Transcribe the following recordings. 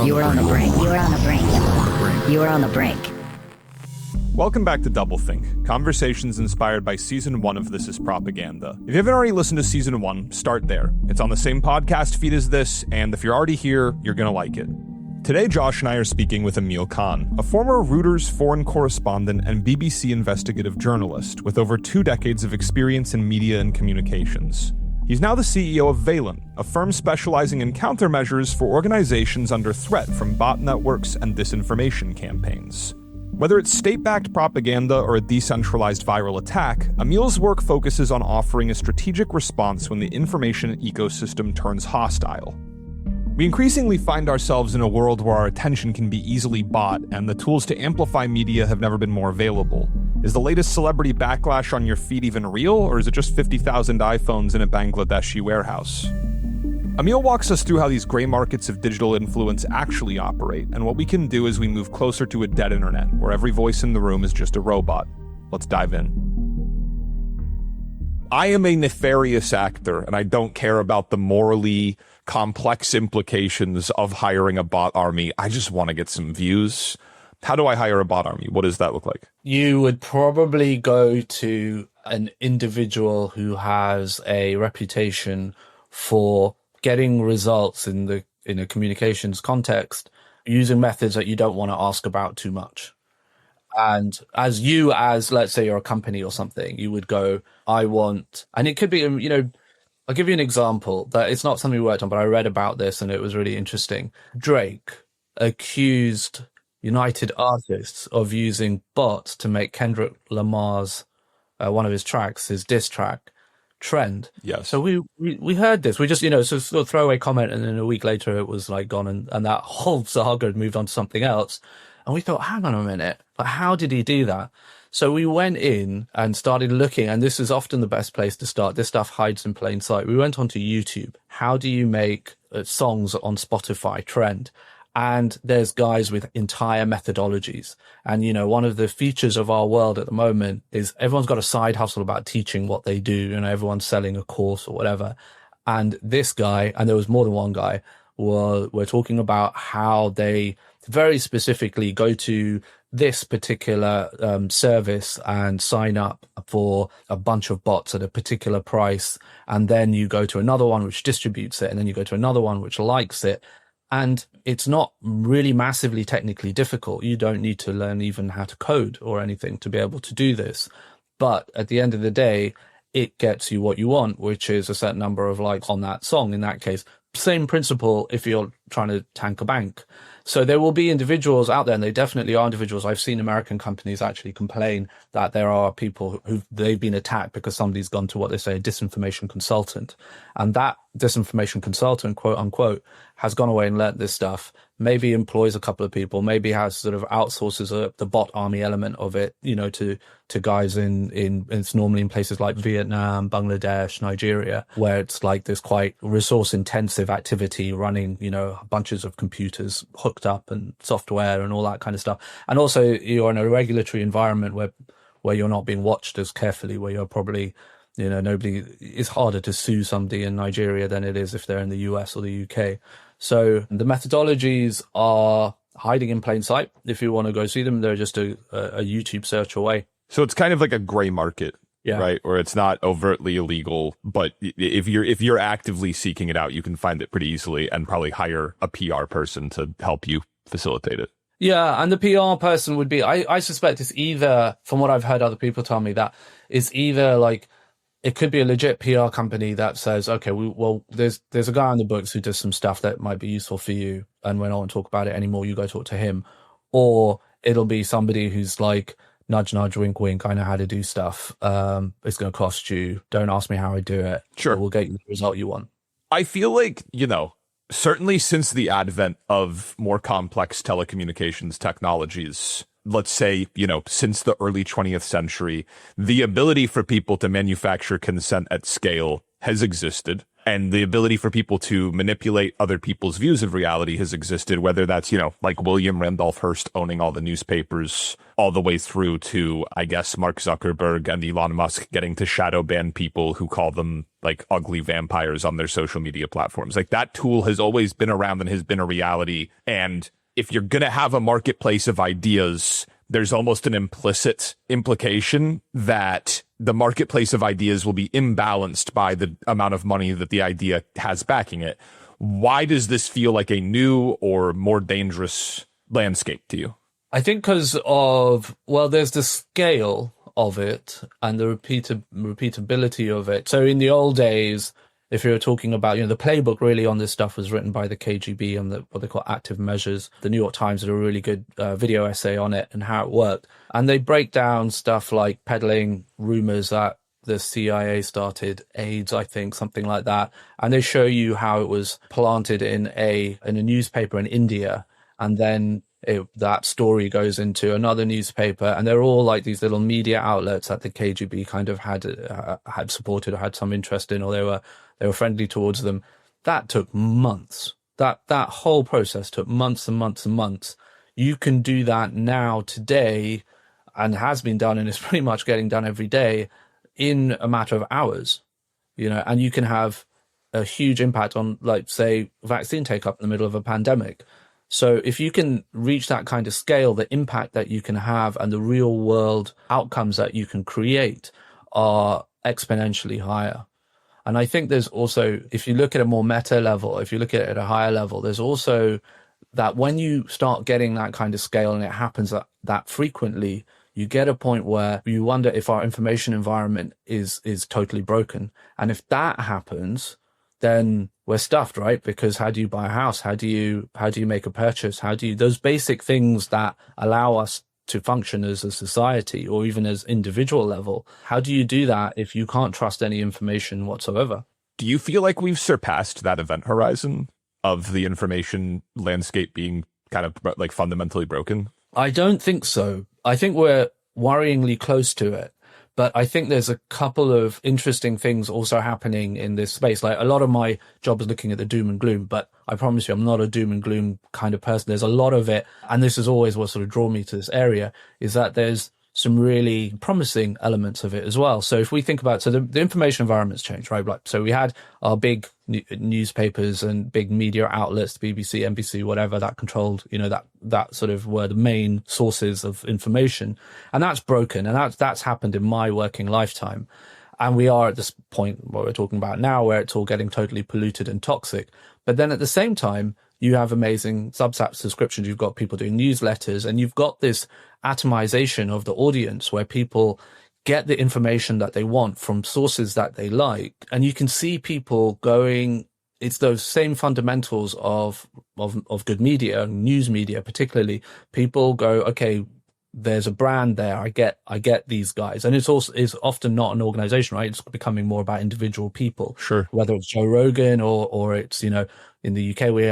You are on the brink. You are on the brink. You are on the brink. Welcome back to DoubleThink, conversations inspired by Season 1 of This Is Propaganda. If you haven't already listened to Season 1, start there. It's on the same podcast feed as this, and if you're already here, you're gonna like it. Today, Josh and I are speaking with Amil Khan, a former Reuters foreign correspondent and BBC investigative journalist with over 2 decades of experience in media and communications. He's now the CEO of Valent, a firm specializing in countermeasures for organizations under threat from bot networks and disinformation campaigns. Whether it's state-backed propaganda or a decentralized viral attack, Amil's work focuses on offering a strategic response when the information ecosystem turns hostile. We increasingly find ourselves in a world where our attention can be easily bought, and the tools to amplify media have never been more available. Is the latest celebrity backlash on your feed even real, or is it just 50,000 iPhones in a Bangladeshi warehouse? Amil walks us through how these gray markets of digital influence actually operate, and what we can do as we move closer to a dead internet, where every voice in the room is just a robot. Let's dive in. I am a nefarious actor, and I don't care about the morally complex implications of hiring a bot army. I just want to get some views. How do I hire a bot army? What does that look like? You would probably go to an individual who has a reputation for getting results in a communications context using methods that you don't want to ask about too much. And as let's say you're a company or something, you would go, and it could be, I'll give you an example that it's not something we worked on, but I read about this and it was really interesting. Drake accused United Artists of using bots to make Kendrick Lamar's, one of his tracks, his diss track, trend. Yeah. So we heard this. We just, sort of throwaway comment, and then a week later it was like gone, and that whole saga had moved on to something else. And we thought, hang on a minute, but how did he do that? So we went in and started looking, and this is often the best place to start. This stuff hides in plain sight. We went onto YouTube. How do you make songs on Spotify trend? And there's guys with entire methodologies. And, one of the features of our world at the moment is everyone's got a side hustle about teaching what they do. Everyone's selling a course or whatever. And this guy, and there was more than one guy, were talking about how they very specifically go to this particular service and sign up for a bunch of bots at a particular price. And then you go to another one which distributes it. And then you go to another one which likes it. And it's not really massively technically difficult. You don't need to learn even how to code or anything to be able to do this. But at the end of the day, it gets you what you want, which is a certain number of likes on that song in that case. Same principle if you're trying to tank a bank. So there will be individuals out there, and they definitely are individuals. I've seen American companies actually complain that there are people they've been attacked because somebody's gone to what they say a disinformation consultant. And that disinformation consultant, quote unquote, has gone away and learnt this stuff, maybe employs a couple of people, maybe has sort of outsources the bot army element of it, to guys it's normally in places like Vietnam, Bangladesh, Nigeria, where it's like this quite resource intensive activity running, bunches of computers hooked up and software and all that kind of stuff. And also you're in a regulatory environment where you're not being watched as carefully, where you're probably, it's harder to sue somebody in Nigeria than it is if they're in the US or the UK. So the methodologies are hiding in plain sight. If you want to go see them, they're just a YouTube search away. So it's kind of like a gray market, yeah, right? Or it's not overtly illegal, but if you're actively seeking it out, you can find it pretty easily and probably hire a PR person to help you facilitate it. Yeah, and the PR person would be, I suspect it's either, from what I've heard other people tell me, that it's either like, it could be a legit PR company that says, okay, there's a guy on the books who does some stuff that might be useful for you, and we don't want to talk about it anymore, you go talk to him. Or it'll be somebody who's like, nudge, nudge, wink, wink, I know how to do stuff. It's going to cost you. Don't ask me how I do it. Sure. We'll get you the result you want. I feel like, certainly since the advent of more complex telecommunications technologies, let's say, since the early 20th century, the ability for people to manufacture consent at scale has existed. And the ability for people to manipulate other people's views of reality has existed, whether that's, like William Randolph Hearst owning all the newspapers, all the way through to, I guess, Mark Zuckerberg and Elon Musk getting to shadow ban people who call them like ugly vampires on their social media platforms. Like, that tool has always been around and has been a reality. And if you're going to have a marketplace of ideas, there's almost an implicit implication that the marketplace of ideas will be imbalanced by the amount of money that the idea has backing it. Why does this feel like a new or more dangerous landscape to you? I think because of, well, there's the scale of it and the repeatability of it. So in the old days, if you were talking about, the playbook really on this stuff was written by the KGB and what they call active measures. The New York Times did a really good video essay on it and how it worked. And they break down stuff like peddling rumors that the CIA started AIDS, I think, something like that. And they show you how it was planted in a newspaper in India. And then that story goes into another newspaper, and they're all like these little media outlets that the KGB kind of had supported or had some interest in, or they were friendly towards them. That took months. That whole process took months and months and months. You can do that now today, and has been done, and is pretty much getting done every day in a matter of hours, and you can have a huge impact on, like, say, vaccine take up in the middle of a pandemic. So if you can reach that kind of scale, the impact that you can have and the real world outcomes that you can create are exponentially higher. And I think there's also, if you look at a more meta level, if you look at it at a higher level, there's also that when you start getting that kind of scale and it happens that frequently, you get a point where you wonder if our information environment is totally broken. And if that happens, then we're stuffed, right? Because how do you buy a house? How do you make a purchase? Those basic things that allow us to function as a society or even as individual level, how do you do that if you can't trust any information whatsoever? Do you feel like we've surpassed that event horizon of the information landscape being kind of like fundamentally broken? I don't think so. I think we're worryingly close to it. But I think there's a couple of interesting things also happening in this space. Like, a lot of my job is looking at the doom and gloom, but I promise you, I'm not a doom and gloom kind of person. There's a lot of it. And this is always what sort of drew me to this area, is that there's some really promising elements of it as well. So if we think about, so the information environment's changed, right? Like, so we had our big newspapers and big media outlets, BBC, NBC, whatever, that controlled, that sort of were the main sources of information. And that's broken. And that's happened in my working lifetime. And we are at this point, what we're talking about now, where it's all getting totally polluted and toxic. But then at the same time, you have amazing Substack subscriptions. You've got people doing newsletters, and you've got this atomization of the audience where people get the information that they want from sources that they like. And you can see people going, it's those same fundamentals of good media, news media particularly. People go, okay, there's a brand there. I get these guys. And it's often not an organization, right? It's becoming more about individual people. Sure. Whether it's Joe Rogan or it's, in the UK, we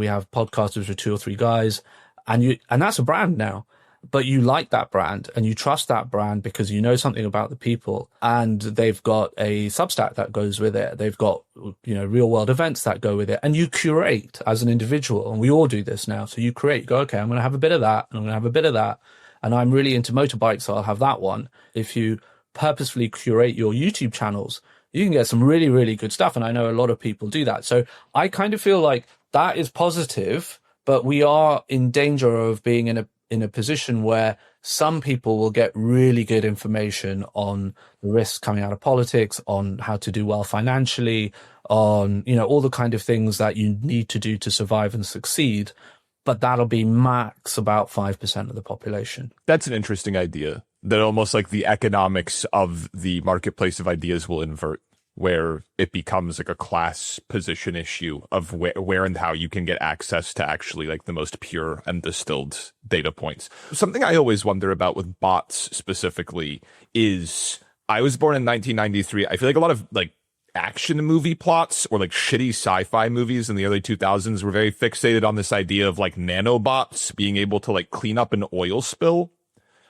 have podcasters with 2 or 3 guys, and that's a brand now. But you like that brand and you trust that brand because you know something about the people, and they've got a Substack that goes with it. They've got, real world events that go with it, and you curate as an individual. And we all do this now. So you create, you go, okay, I'm going to have a bit of that, and I'm going to have a bit of that. And I'm really into motorbikes, so I'll have that one. If you purposefully curate your YouTube channels, you can get some really, really good stuff. And I know a lot of people do that. So I kind of feel like that is positive, but we are in danger of being in a position where some people will get really good information on the risks coming out of politics, on how to do well financially, on, all the kind of things that you need to do to survive and succeed. But that'll be max about 5% of the population. That's an interesting idea, that almost like the economics of the marketplace of ideas will invert, where it becomes like a class position issue of where and how you can get access to actually like the most pure and distilled data points. Something I always wonder about with bots specifically is, I was born in 1993. I feel like a lot of like action movie plots or like shitty sci-fi movies in the early 2000s were very fixated on this idea of like nanobots being able to like clean up an oil spill.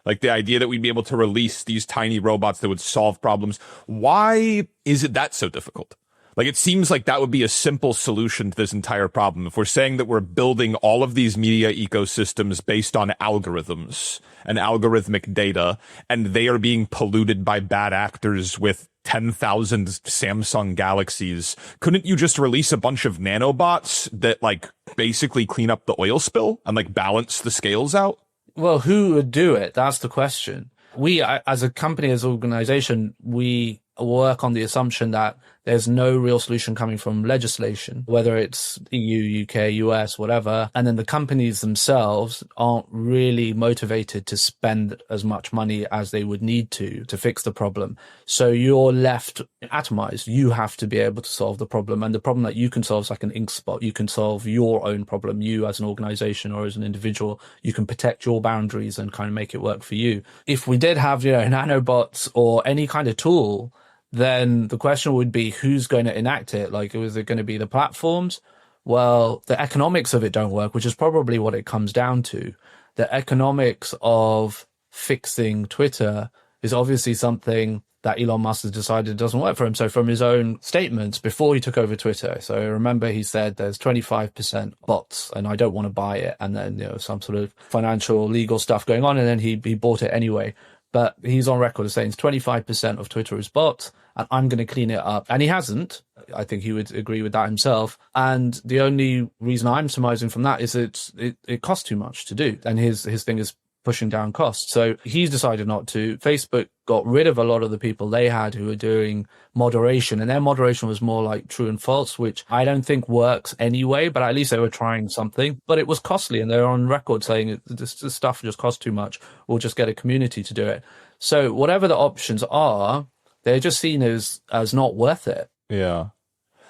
Like the idea that we'd be able to release these tiny robots that would solve problems. Why is it that so difficult? Like, it seems like that would be a simple solution to this entire problem. If we're saying that we're building all of these media ecosystems based on algorithms and algorithmic data, and they are being polluted by bad actors with 10,000 Samsung Galaxies, couldn't you just release a bunch of nanobots that like basically clean up the oil spill and like balance the scales out? Well, who would do it? That's the question. We, as a company, as an organization, we work on the assumption that there's no real solution coming from legislation, whether it's EU, UK, US, whatever. And then the companies themselves aren't really motivated to spend as much money as they would need to fix the problem. So you're left atomized. You have to be able to solve the problem. And the problem that you can solve is like an ink spot. You can solve your own problem. You as an organization or as an individual, you can protect your boundaries and kind of make it work for you. If we did have, nanobots or any kind of tool, then the question would be who's going to enact it? Like, is it going to be the platforms? Well, the economics of it don't work, which is probably what it comes down to. The economics of fixing Twitter is obviously something that Elon Musk has decided doesn't work for him. So from his own statements before he took over Twitter, so remember he said there's 25% bots and I don't want to buy it. And then, some sort of financial legal stuff going on. And then he bought it anyway. But he's on record as saying 25% of Twitter is bots and I'm going to clean it up. And he hasn't. I think he would agree with that himself. And the only reason I'm surmising from that is it costs too much to do. And his thing is pushing down costs. So he's decided not to. Facebook got rid of a lot of the people they had who were doing moderation, and their moderation was more like true and false, which I don't think works anyway, but at least they were trying something. But it was costly, and they're on record saying this stuff just costs too much. We'll just get a community to do it. So whatever the options are, they're just seen as not worth it. Yeah.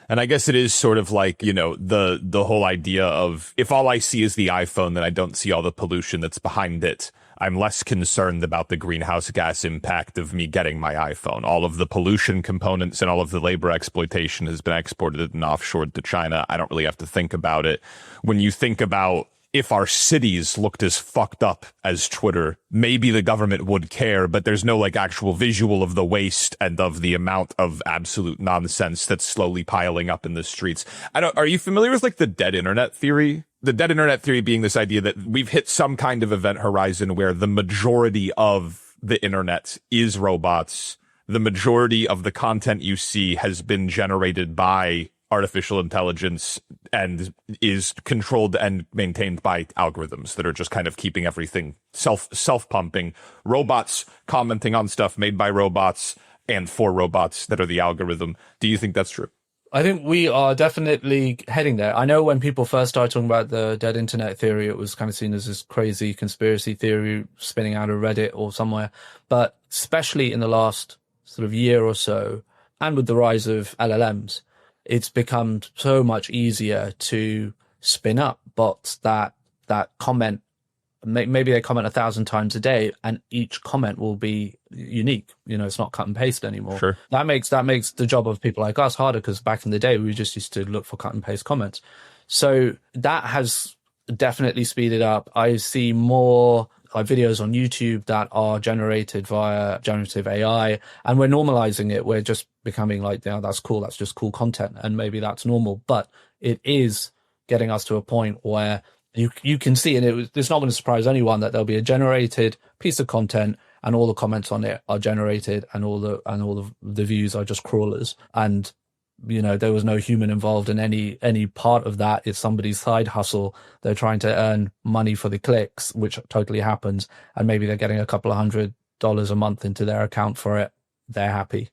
And I guess it is sort of like, the whole idea of if all I see is the iPhone, then I don't see all the pollution that's behind it. I'm less concerned about the greenhouse gas impact of me getting my iPhone. All of the pollution components and all of the labor exploitation has been exported and offshored to China. I don't really have to think about it. When you think about if our cities looked as fucked up as Twitter, maybe the government would care, but there's no like actual visual of the waste and of the amount of absolute nonsense that's slowly piling up in the streets. Are you familiar with like the dead internet theory? The dead internet theory being this idea that we've hit some kind of event horizon where the majority of the internet is robots. The majority of the content you see has been generated by artificial intelligence and is controlled and maintained by algorithms that are just kind of keeping everything self-pumping. Robots commenting on stuff made by robots and for robots that are the algorithm. Do you think that's true? I think we are definitely heading there. I know when people first started talking about the dead internet theory, it was kind of seen as this crazy conspiracy theory spinning out of Reddit or somewhere. But especially in the last sort of year or so, and with the rise of LLMs, it's become so much easier to spin up bots that comment. Maybe they comment 1,000 times a day, and each comment will be unique. It's not cut and paste anymore. Sure. That makes the job of people like us harder, because back in the day we just used to look for cut and paste comments. So that has definitely speeded up. I see more videos on YouTube that are generated via generative AI, and we're normalizing it. We're just becoming like, that's cool. That's just cool content. And maybe that's normal, but it is getting us to a point where you can see, and it's not going to surprise anyone, that there'll be a generated piece of content and all the comments on it are generated and all the views are just crawlers. And, there was no human involved in any part of that. It's somebody's side hustle. They're trying to earn money for the clicks, which totally happens. And maybe they're getting a couple of $100 a month into their account for it. They're happy,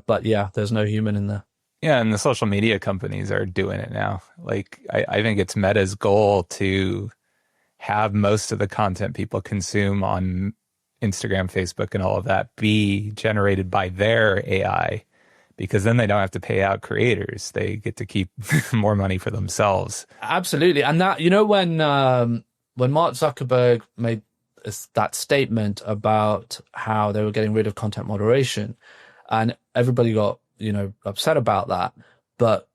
but yeah, there's no human in there. Yeah, and the social media companies are doing it now. Like, I think it's Meta's goal to have most of the content people consume on Instagram, Facebook, and all of that be generated by their AI, because then they don't have to pay out creators. They get to keep more money for themselves. Absolutely. And that, when Mark Zuckerberg made that statement about how they were getting rid of content moderation, and everybody got upset about that. But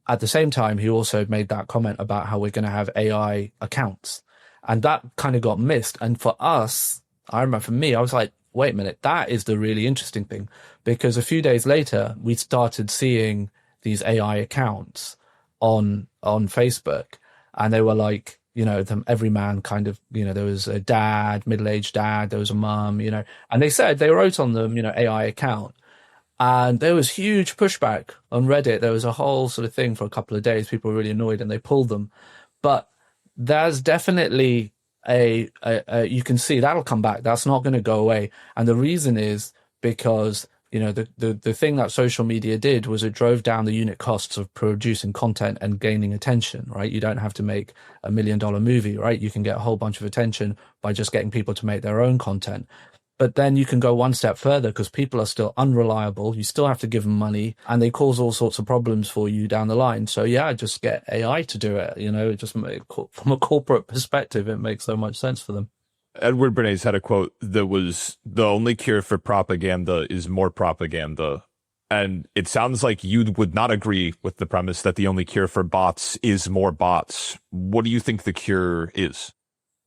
at the same time, he also made that comment about how we're going to have AI accounts. And that kind of got missed. And for us, I remember for me, I was like, wait a minute, that is the really interesting thing. Because a few days later, we started seeing these AI accounts on Facebook, and they were like, every man kind of, there was a dad, middle-aged dad, there was a mum, and they wrote on them, AI account. And there was huge pushback on Reddit. There was a whole sort of thing for a couple of days. People were really annoyed and they pulled them. But there's definitely you can see that'll come back. That's not going to go away. And the reason is because, the thing that social media did was it drove down the unit costs of producing content and gaining attention, right? You don't have to make $1 million movie, right? You can get a whole bunch of attention by just getting people to make their own content. But then you can go one step further because people are still unreliable. You still have to give them money and they cause all sorts of problems for you down the line. So yeah, just get AI to do it. From a corporate perspective, it makes so much sense for them. Edward Bernays had a quote that was, "The only cure for propaganda is more propaganda." And it sounds like you would not agree with the premise that the only cure for bots is more bots. What do you think the cure is?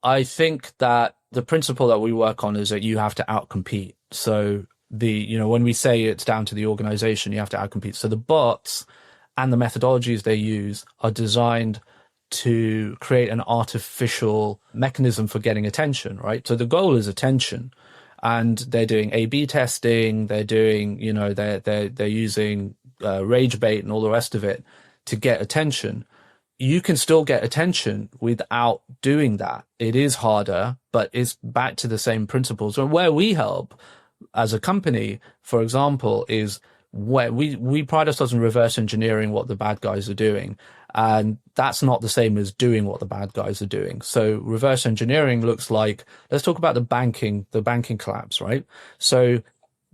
I think that the principle that we work on is that you have to outcompete. So when we say it's down to the organization, you have to outcompete. So the bots and the methodologies they use are designed to create an artificial mechanism for getting attention, right? So the goal is attention, and they're doing A/B testing. They're doing, they're using rage bait and all the rest of it to get attention. You can still get attention without doing that. It is harder, but it's back to the same principles. And where we help as a company, for example, is where we pride ourselves in reverse engineering what the bad guys are doing. And that's not the same as doing what the bad guys are doing. So reverse engineering looks like, let's talk about the banking collapse, right? So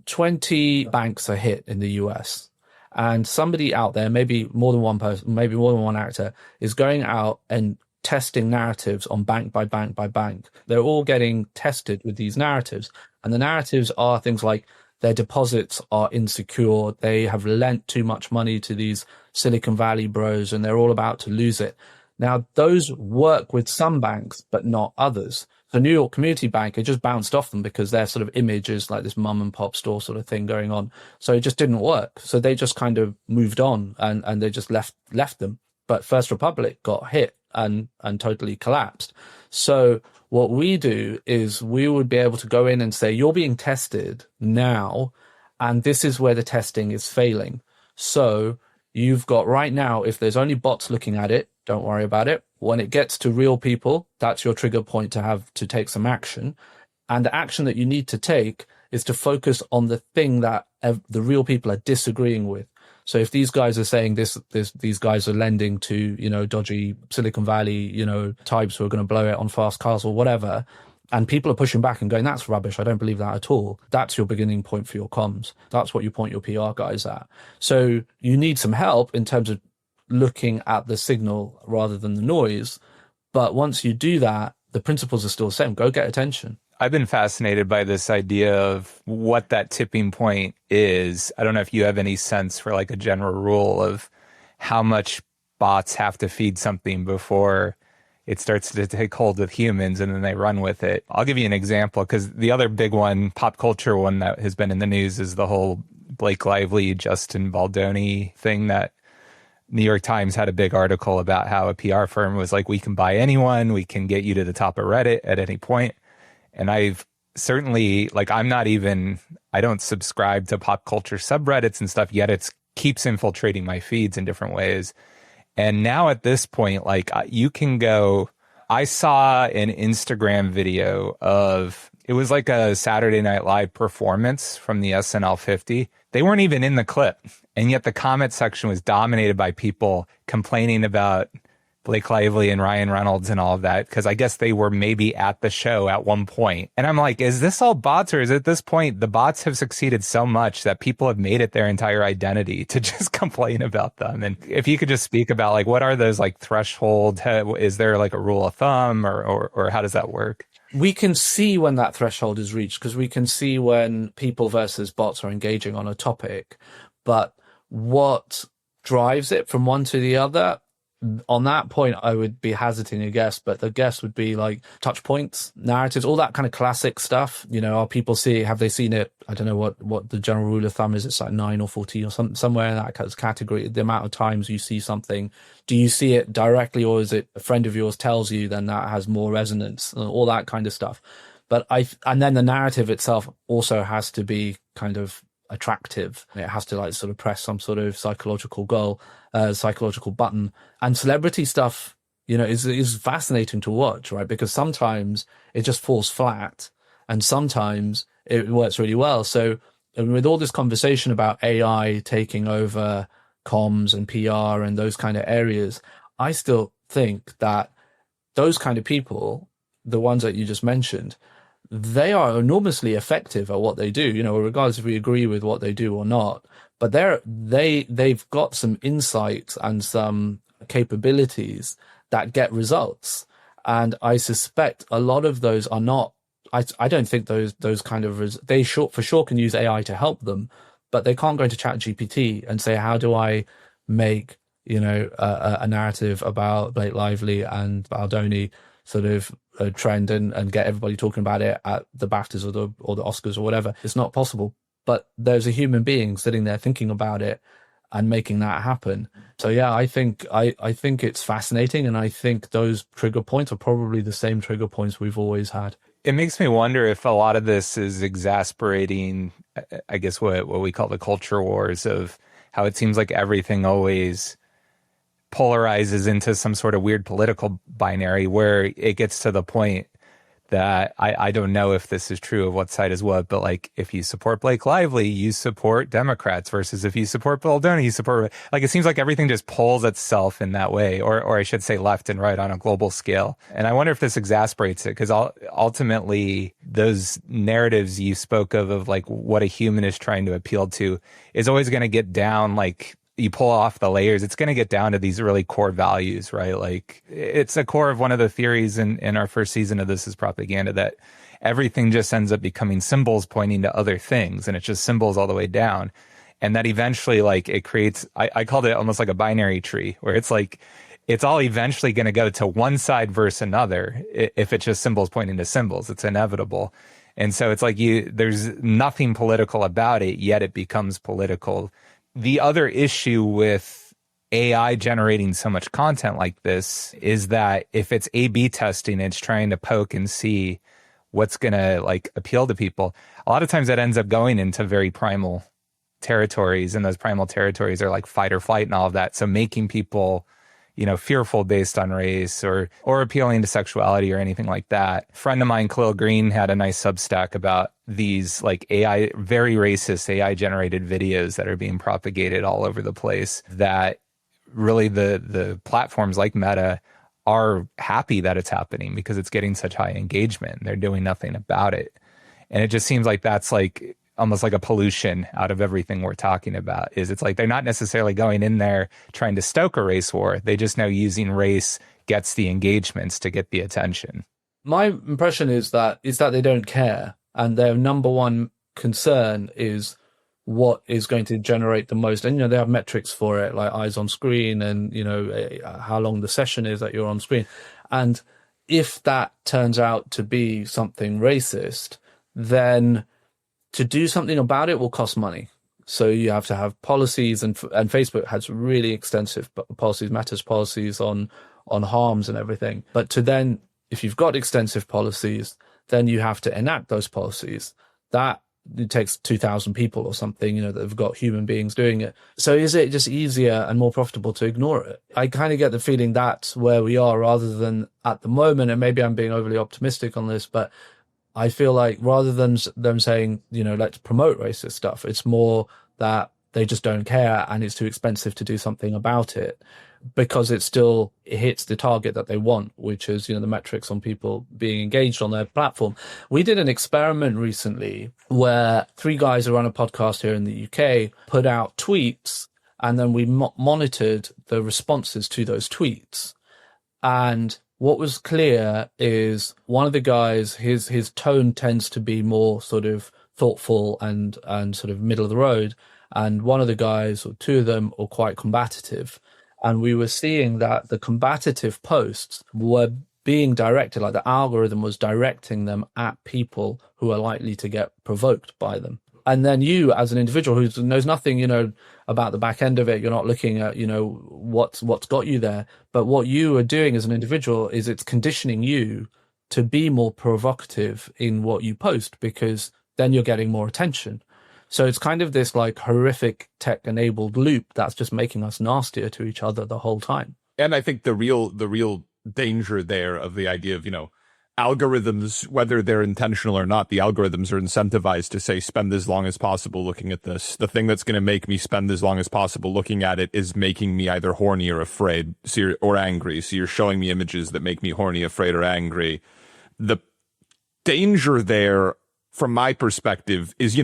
20 banks are hit in the US. And somebody out there, maybe more than one person, maybe more than one actor, is going out and testing narratives on bank by bank by bank. They're all getting tested with these narratives. And the narratives are things like their deposits are insecure. They have lent too much money to these Silicon Valley bros and they're all about to lose it. Now, those work with some banks, but not others. The New York Community Bank, it just bounced off them because their sort of image is like this mum and pop store sort of thing going on. So it just didn't work. So they just kind of moved on and they just left them. But First Republic got hit and totally collapsed. So what we do is we would be able to go in and say, you're being tested now, and this is where the testing is failing. So you've got right now, if there's only bots looking at it, don't worry about it. When it gets to real people, that's your trigger point to have to take some action. And the action that you need to take is to focus on the thing that the real people are disagreeing with. So if these guys are saying these guys are lending to, dodgy Silicon Valley, types who are going to blow it on fast cars or whatever, and people are pushing back and going, that's rubbish, I don't believe that at all. That's your beginning point for your comms. That's what you point your PR guys at. So you need some help in terms of looking at the signal rather than the noise. But once you do that, the principles are still the same. Go get attention. I've been fascinated by this idea of what that tipping point is. I don't know if you have any sense for like a general rule of how much bots have to feed something before it starts to take hold with humans and then they run with it. I'll give you an example because the other big one, pop culture one that has been in the news is the whole Blake Lively, Justin Baldoni thing that New York Times had a big article about how a PR firm was like, we can buy anyone, we can get you to the top of Reddit at any point. And I've certainly, I don't subscribe to pop culture subreddits and stuff, yet it keeps infiltrating my feeds in different ways. And now at this point, you can go, I saw an Instagram video it was like a Saturday Night Live performance from the SNL 50. They weren't even in the clip. And yet the comment section was dominated by people complaining about Blake Lively and Ryan Reynolds and all of that, because I guess they were maybe at the show at one point. And I'm like, is this all bots, or is at this point the bots have succeeded so much that people have made it their entire identity to just complain about them? And if you could just speak about what are those threshold, is there a rule of thumb or how does that work? We can see when that threshold is reached because we can see when people versus bots are engaging on a topic. But what drives it from one to the other on that point, I would be hazarding a guess, but the guess would be like touch points, narratives, all that kind of classic stuff. Are people have they seen it? I don't know what the general rule of thumb is. It's like 9 or 14 or somewhere in that category. The amount of times you see something, do you see it directly, or is it a friend of yours tells you, then that has more resonance, all that kind of stuff. But and then the narrative itself also has to be kind of attractive. It has to like sort of press some sort of psychological goal, psychological button. And celebrity stuff, is fascinating to watch, right? Because sometimes it just falls flat, and sometimes it works really well. So with all this conversation about AI taking over comms and PR and those kind of areas, I still think that those kind of people, the ones that you just mentioned, they are enormously effective at what they do, regardless if we agree with what they do or not. But they've got some insights and some capabilities that get results. And I suspect a lot of those are not, I don't think those kind of, they for sure can use AI to help them, but they can't go into ChatGPT and say, how do I make, a narrative about Blake Lively and Baldoni sort of a trend and get everybody talking about it at the BAFTAs or the Oscars or whatever. It's not possible. But there's a human being sitting there thinking about it and making that happen. So yeah, I think it's fascinating, and I think those trigger points are probably the same trigger points we've always had. It makes me wonder if a lot of this is exasperating, I guess, what we call the culture wars, of how it seems like everything always polarizes into some sort of weird political binary, where it gets to the point that I don't know if this is true of what side is what, but like, if you support Blake Lively, you support Democrats, versus if you support Baldoni, you support, like, it seems like everything just pulls itself in that way, or I should say left and right on a global scale. And I wonder if this exasperates it, because ultimately those narratives you spoke of like what a human is trying to appeal to, is always going to get down, like, you pull off the layers, it's going to get down to these really core values, right? Like, it's a core of one of the theories in our first season of This Is Propaganda, that everything just ends up becoming symbols pointing to other things, and it's just symbols all the way down. And that eventually, like, it creates, I called it almost like a binary tree, where it's like, it's all eventually going to go to one side versus another. If it's just symbols pointing to symbols, it's inevitable. And so it's like, there's nothing political about it, yet it becomes political. The other issue with AI generating so much content like this is that if it's A/B testing, it's trying to poke and see what's going to like appeal to people. A lot of times that ends up going into very primal territories, and those primal territories are like fight or flight and all of that. So making people, fearful based on race or appealing to sexuality or anything like that. A friend of mine, Khalil Green, had a nice Substack about these like AI, very racist AI generated videos that are being propagated all over the place, that really the platforms like Meta are happy that it's happening because it's getting such high engagement. They're doing nothing about it. And it just seems like that's like almost like a pollution out of everything we're talking about. It's like they're not necessarily going in there trying to stoke a race war. They just know using race gets the engagements to get the attention. My impression is that they don't care, and their number one concern is what is going to generate the most. And they have metrics for it, like eyes on screen, and how long the session is that you're on screen. And if that turns out to be something racist, then to do something about it will cost money. So you have to have policies, and Facebook has really extensive policies, Meta's policies on harms and everything. But to then, if you've got extensive policies, then you have to enact those policies. That it takes 2,000 people or something, that have got human beings doing it. So is it just easier and more profitable to ignore it? I kind of get the feeling that's where we are, rather than at the moment, and maybe I'm being overly optimistic on this, but I feel like rather than them saying, let's promote racist stuff, it's more that they just don't care, and it's too expensive to do something about it, because it hits the target that they want, which is, the metrics on people being engaged on their platform. We did an experiment recently where 3 guys who run a podcast here in the UK put out tweets, and then we monitored the responses to those tweets. And what was clear is one of the guys, his tone tends to be more sort of thoughtful and sort of middle of the road. And one of the guys, or 2 of them, are quite combative. And we were seeing that the combative posts were being directed, like the algorithm was directing them at people who are likely to get provoked by them. And then you, as an individual who knows nothing, about the back end of it, you're not looking at, what's got you there. But what you are doing as an individual is it's conditioning you to be more provocative in what you post, because then you're getting more attention. So it's kind of this like horrific tech-enabled loop that's just making us nastier to each other the whole time. And I think the real danger there of the idea of, algorithms, whether they're intentional or not, the algorithms are incentivized to say, spend as long as possible looking at this. The thing that's going to make me spend as long as possible looking at it is making me either horny or afraid or angry. So you're showing me images that make me horny, afraid, or angry. The danger there, from my perspective, is,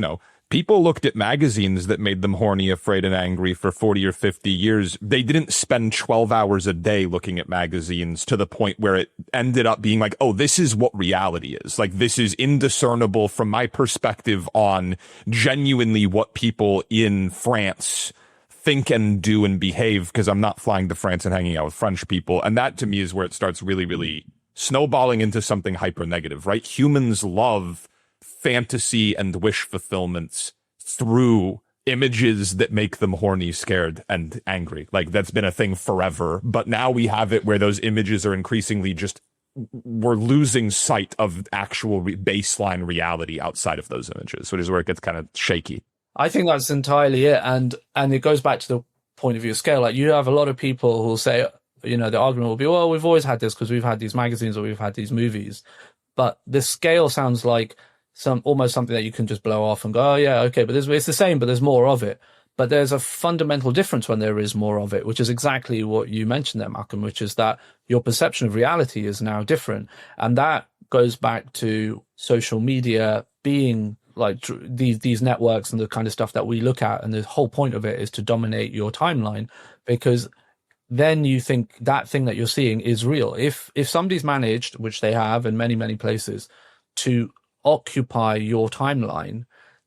people looked at magazines that made them horny, afraid, and angry for 40 or 50 years. They didn't spend 12 hours a day looking at magazines to the point where it ended up being like, oh, this is what reality is. Like, this is indiscernible from my perspective on genuinely what people in France think and do and behave, because I'm not flying to France and hanging out with French people. And that, to me, is where it starts really, really snowballing into something hyper negative, right? Humans love fantasy and wish fulfillments through images that make them horny, scared, and angry. Like, that's been a thing forever. But now we have it where those images are increasingly just, we're losing sight of actual baseline reality outside of those images, which is where it gets kind of shaky. I think that's entirely it. And it goes back to the point of view scale. Like, you have a lot of people who will say, the argument will be, well, we've always had this because we've had these magazines or we've had these movies. But the scale sounds like almost something that you can just blow off and go, oh yeah, okay, but it's the same, but there's more of it. But there's a fundamental difference when there is more of it, which is exactly what you mentioned there, Malcolm, which is that your perception of reality is now different. And that goes back to social media being like these networks and the kind of stuff that we look at. And the whole point of it is to dominate your timeline, because then you think that thing that you're seeing is real. If somebody's managed, which they have in many, many places, to occupy your timeline,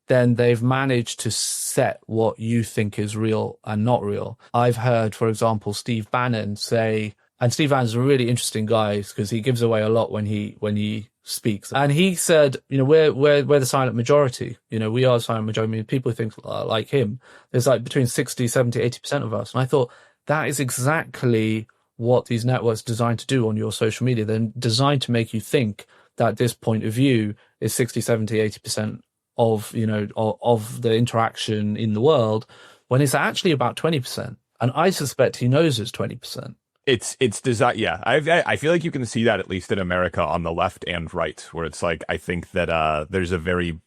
then they've managed to set what you think is real and not real. I've heard, for example, Steve Bannon say, and Steve Bannon's a really interesting guy because he gives away a lot when he speaks. And he said, we're the silent majority. We are the silent majority. I mean, people who think like him, there's like between 60, 70, 80% of us. And I thought that is exactly what these networks are designed to do on your social media. They're designed to make you think that this point of view is 60, 70, 80% of, of the interaction in the world, when it's actually about 20%. And I suspect he knows it's 20%. It's designed. Yeah. I feel like you can see that at least in America on the left and right, where it's like, I think that, there's a very,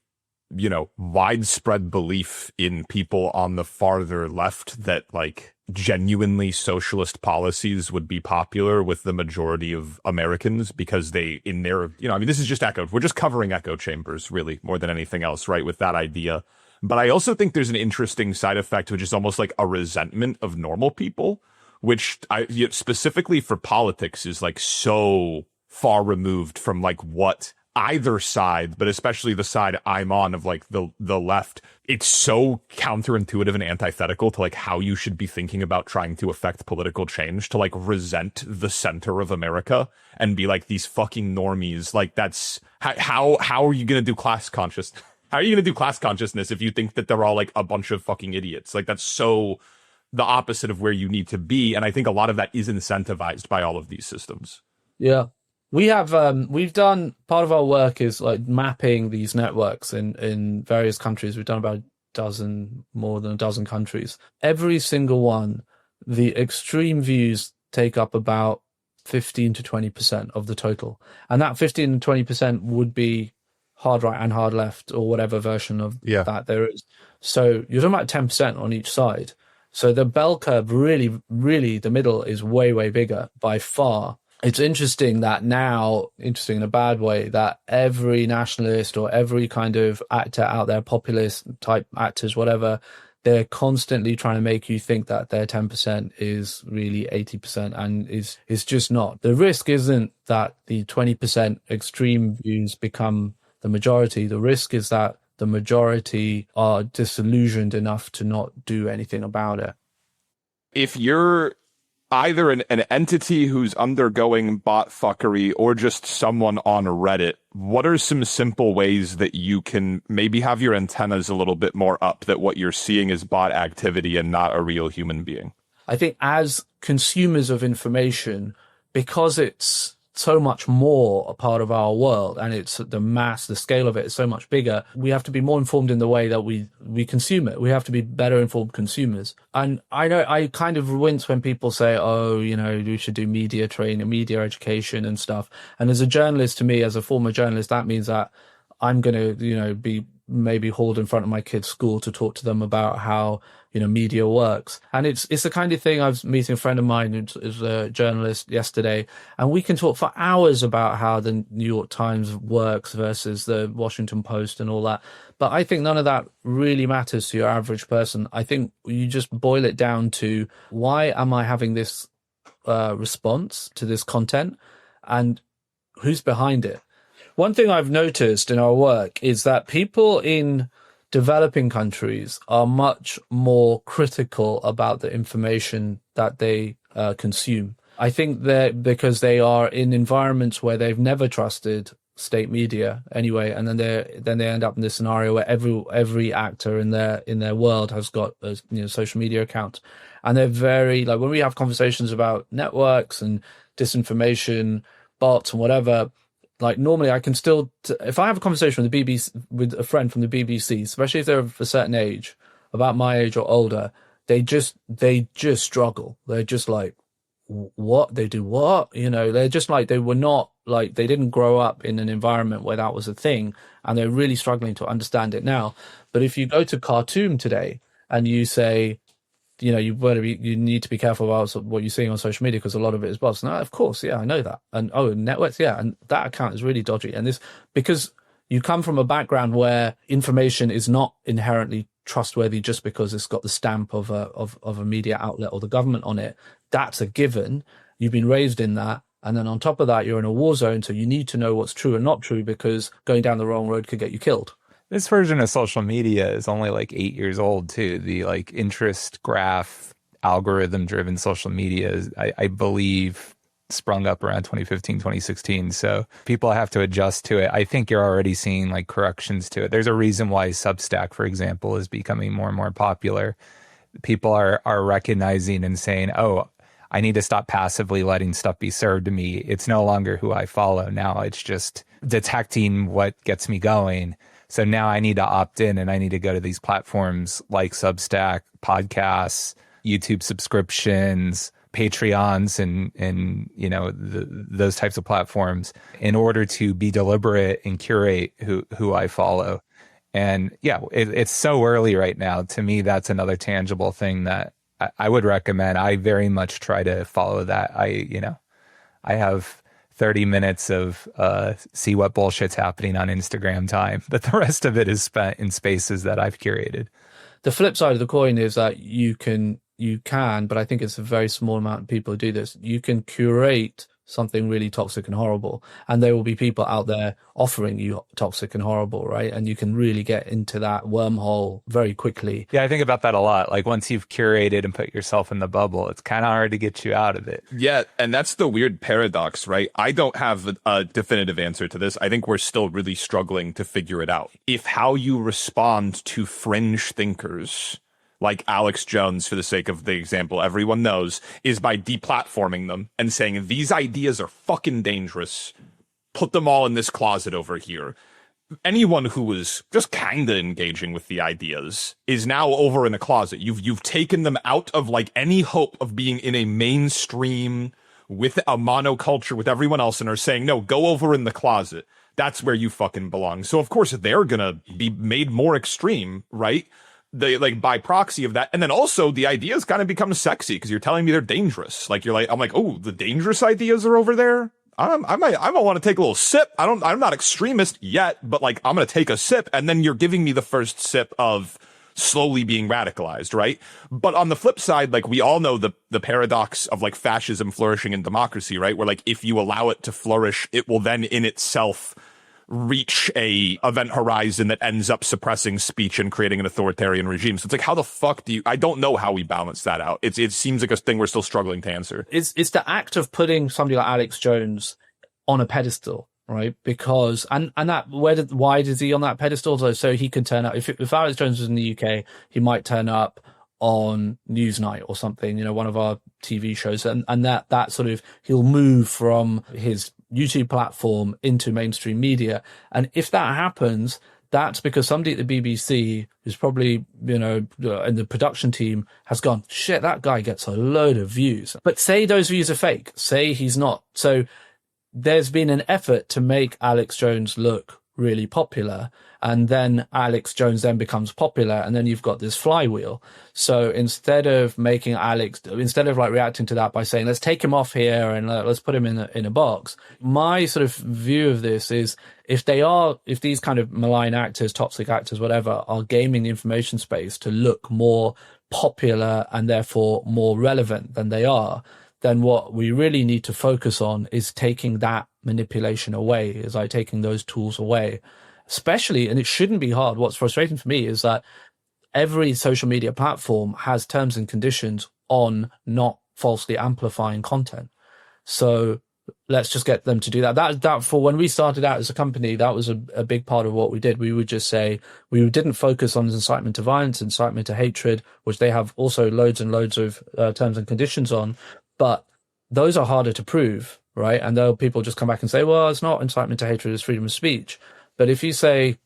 widespread belief in people on the farther left that like genuinely socialist policies would be popular with the majority of Americans, because they, in their, this is just echo. We're just covering echo chambers really more than anything else, right? With that idea. But I also think there's an interesting side effect, which is almost like a resentment of normal people, which specifically for politics is like so far removed from like what either side, but especially the side I'm on of like the left, it's so counterintuitive and antithetical to like how you should be thinking about trying to affect political change, to like resent the center of America and be like, these fucking normies. Like, that's how are you going to do class conscious? How are you going to do class consciousness if you think that they're all like a bunch of fucking idiots? Like, that's so the opposite of where you need to be. And I think a lot of that is incentivized by all of these systems. Yeah. We have, we've done, part of our work is like mapping these networks in various countries. We've done about more than a dozen countries. Every single one, the extreme views take up about 15 to 20% of the total. And that 15 to 20% would be hard right and hard left, or whatever version of that there is. So you're talking about 10% on each side. So the bell curve really, really, the middle is way, way bigger by far. It's interesting that now, interesting in a bad way, that every nationalist or every kind of actor out there, populist type actors, whatever, they're constantly trying to make you think that their 10% is really 80% and is just not. The risk isn't that the 20% extreme views become the majority. The risk is that the majority are disillusioned enough to not do anything about it. If you're either an entity who's undergoing bot fuckery or just someone on Reddit, what are some simple ways that you can maybe have your antennas a little bit more up that what you're seeing is bot activity and not a real human being? I think as consumers of information, because it's so much more a part of our world and it's the scale of it is so much bigger, we have to be more informed in the way that we consume it. We have to be better informed consumers. And I know I kind of wince when people say, oh, we should do media training, media education and stuff. And as a journalist, to me, as a former journalist, that means that I'm going to, be maybe hauled in front of my kids' school to talk to them about how, media works. And it's the kind of thing. I was meeting a friend of mine who's a journalist yesterday, and we can talk for hours about how the New York Times works versus the Washington Post and all that. But I think none of that really matters to your average person. I think you just boil it down to, why am I having this response to this content, and who's behind it? One thing I've noticed in our work is that people in developing countries are much more critical about the information that they consume. I think that because they are in environments where they've never trusted state media anyway, and then they end up in this scenario where every actor in their world has got a social media account, and they're very, like, when we have conversations about networks and disinformation, bots and whatever. Like, normally I can still, if I have a conversation with the BBC, with a friend from the BBC, especially if they're of a certain age, about my age or older, they just struggle. They're just like, what? They do what? They're just like, they were not, like, they didn't grow up in an environment where that was a thing, and they're really struggling to understand it now. But if you go to Khartoum today and you say, you need to be careful about what you're seeing on social media because a lot of it is bots. No, of course, yeah, I know that. And networks, yeah, and that account is really dodgy. And this, because you come from a background where information is not inherently trustworthy just because it's got the stamp of a media outlet or the government on it. That's a given. You've been raised in that. And then on top of that, you're in a war zone, so you need to know what's true and not true, because going down the wrong road could get you killed. This version of social media is only like 8 years old too. The like interest graph algorithm driven social media is, I believe, sprung up around 2015, 2016. So people have to adjust to it. I think you're already seeing like corrections to it. There's a reason why Substack, for example, is becoming more and more popular. People are recognizing and saying, oh, I need to stop passively letting stuff be served to me. It's no longer who I follow. Now it's just detecting what gets me going. So now I need to opt in, and I need to go to these platforms like Substack, podcasts, YouTube subscriptions, Patreons, and those types of platforms in order to be deliberate and curate who I follow. And yeah, it's so early right now. To me, that's another tangible thing that I would recommend. I very much try to follow that. I have 30 minutes of see what bullshit's happening on Instagram time, but the rest of it is spent in spaces that I've curated. The flip side of the coin is that you can, but I think it's a very small amount of people who do this. You can curate something really toxic and horrible, and there will be people out there offering you toxic and horrible, right? And you can really get into that wormhole very quickly. Yeah, I think about that a lot. Like, once you've curated and put yourself in the bubble, it's kind of hard to get you out of it. Yeah, and that's the weird paradox, right? I don't have a definitive answer to this. I think we're still really struggling to figure it out. If how you respond to fringe thinkers like Alex Jones, for the sake of the example everyone knows, is by deplatforming them and saying, these ideas are fucking dangerous. Put them all in this closet over here. Anyone who was just kind of engaging with the ideas is now over in a closet. You've taken them out of like any hope of being in a mainstream with a monoculture with everyone else, and are saying, no, go over in the closet. That's where you fucking belong. So of course they're gonna be made more extreme, right? They, like, by proxy of that. And then also the ideas kind of become sexy because you're telling me they're dangerous. Like, you're like, I'm like, oh, the dangerous ideas are over there. I might want to take a little sip. I'm not extremist yet, but like, I'm going to take a sip. And then you're giving me the first sip of slowly being radicalized, right? But on the flip side, like, we all know the paradox of like fascism flourishing in democracy, right? Where like, if you allow it to flourish, it will then in itself reach a event horizon that ends up suppressing speech and creating an authoritarian regime. So it's like, how the fuck I don't know how we balance that out. It seems like a thing we're still struggling to answer. It's the act of putting somebody like Alex Jones on a pedestal, right? Because, why is he on that pedestal? So he can turn up, if Alex Jones was in the UK, he might turn up on Newsnight or something, one of our TV shows. And that sort of, he'll move from his YouTube platform into mainstream media. And if that happens, that's because somebody at the BBC who's probably, in the production team has gone, shit, that guy gets a load of views. But say those views are fake. Say he's not. So there's been an effort to make Alex Jones look really popular. And then Alex Jones then becomes popular. And then you've got this flywheel. So instead of like reacting to that by saying, let's take him off here and let's put him in a box. My sort of view of this is if these kind of malign actors, toxic actors, whatever, are gaming the information space to look more popular and therefore more relevant than they are, then what we really need to focus on is taking that manipulation away, is like taking those tools away. Especially, and it shouldn't be hard. What's frustrating for me is that every social media platform has terms and conditions on not falsely amplifying content. So let's just get them to do that. That for when we started out as a company, that was a big part of what we did. We would just say we didn't focus on incitement to violence, incitement to hatred, which they have also loads and loads of terms and conditions on. But those are harder to prove, right? And though people just come back and say, well, it's not incitement to hatred, it's freedom of speech. But if you say,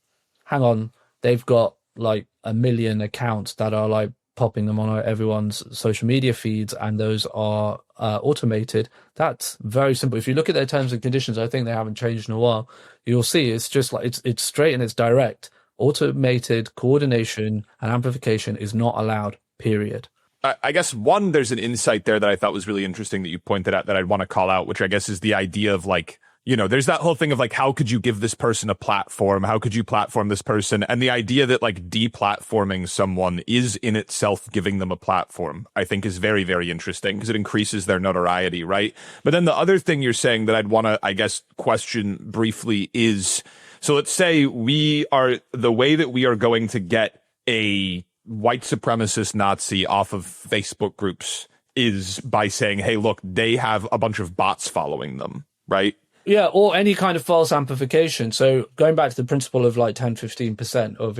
hang on, they've got like 1 million accounts that are like popping them on everyone's social media feeds, and those are automated, that's very simple. If you look at their terms and conditions, I think they haven't changed in a while. You'll see it's just like it's straight and it's direct. Automated coordination and amplification is not allowed, period. I guess there's an insight there that I thought was really interesting that you pointed out that I'd want to call out, which I guess is the idea of like, there's that whole thing of like, how could you give this person a platform? How could you platform this person? And the idea that like deplatforming someone is in itself giving them a platform, I think is very, very interesting because it increases their notoriety, right? But then the other thing you're saying that I'd want to, I guess, question briefly is, so let's say the way that we are going to get a white supremacist Nazi off of Facebook groups is by saying, hey, look, they have a bunch of bots following them, right? Yeah, or any kind of false amplification. So going back to the principle of like 10, 15% of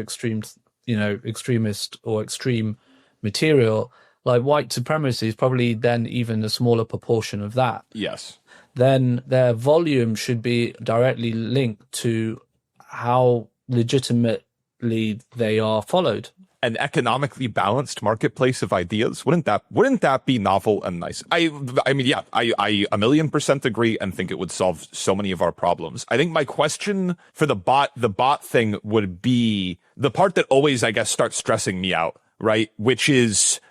extremist or extreme material, like white supremacy is probably then even a smaller proportion of that. Yes. Then their volume should be directly linked to how legitimately they are followed. An economically balanced marketplace of ideas. Wouldn't that be novel and nice? I mean, yeah, I 1,000,000% agree and think it would solve so many of our problems. I think my question for the bot thing would be the part that always, I guess, starts stressing me out, right? Which is,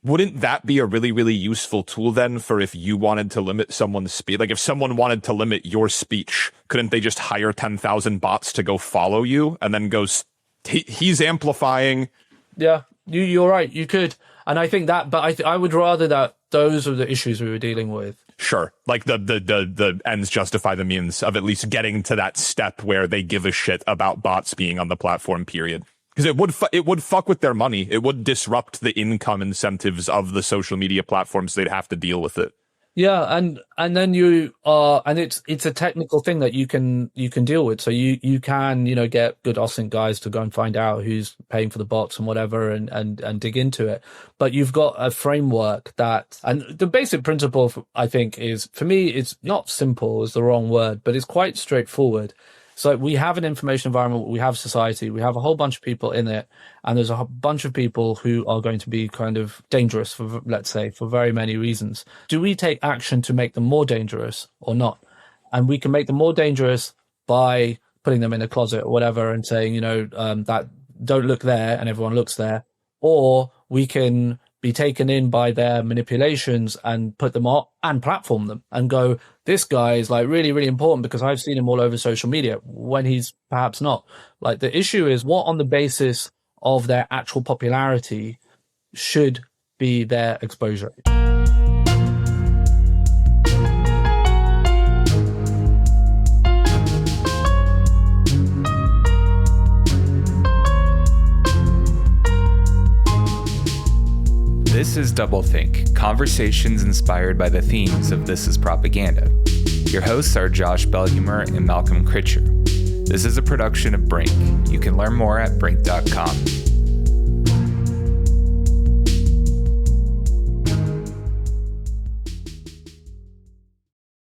wouldn't that be a really, really useful tool then for if you wanted to limit someone's speech? Like if someone wanted to limit your speech, couldn't they just hire 10,000 bots to go follow you and then go, he's amplifying? Yeah, you're right. You could. And I think that, but I would rather that those are the issues we were dealing with. Sure. Like the ends justify the means of at least getting to that step where they give a shit about bots being on the platform, period. Because it would fuck with their money. It would disrupt the income incentives of the social media platforms. They'd have to deal with it. Yeah, and then it's a technical thing that you can deal with. So you can get good OSINT guys to go and find out who's paying for the bots and whatever and dig into it. But you've got a framework and the basic principle I think is, for me, it's not simple is the wrong word, but it's quite straightforward. So we have an information environment, we have society, we have a whole bunch of people in it, and there's a bunch of people who are going to be kind of dangerous for, let's say, for very many reasons. Do we take action to make them more dangerous or not? And we can make them more dangerous by putting them in a closet or whatever and saying, that don't look there, and everyone looks there. Or we can be taken in by their manipulations and put them on and platform them and go, this guy is like really, really important because I've seen him all over social media when he's perhaps not. Like the issue is what on the basis of their actual popularity should be their exposure. This is DoubleThink, conversations inspired by the themes of This Is Propaganda. Your hosts are Josh Belhumeur and Malcolm Critcher. This is a production of BRINK. You can learn more at brink.com.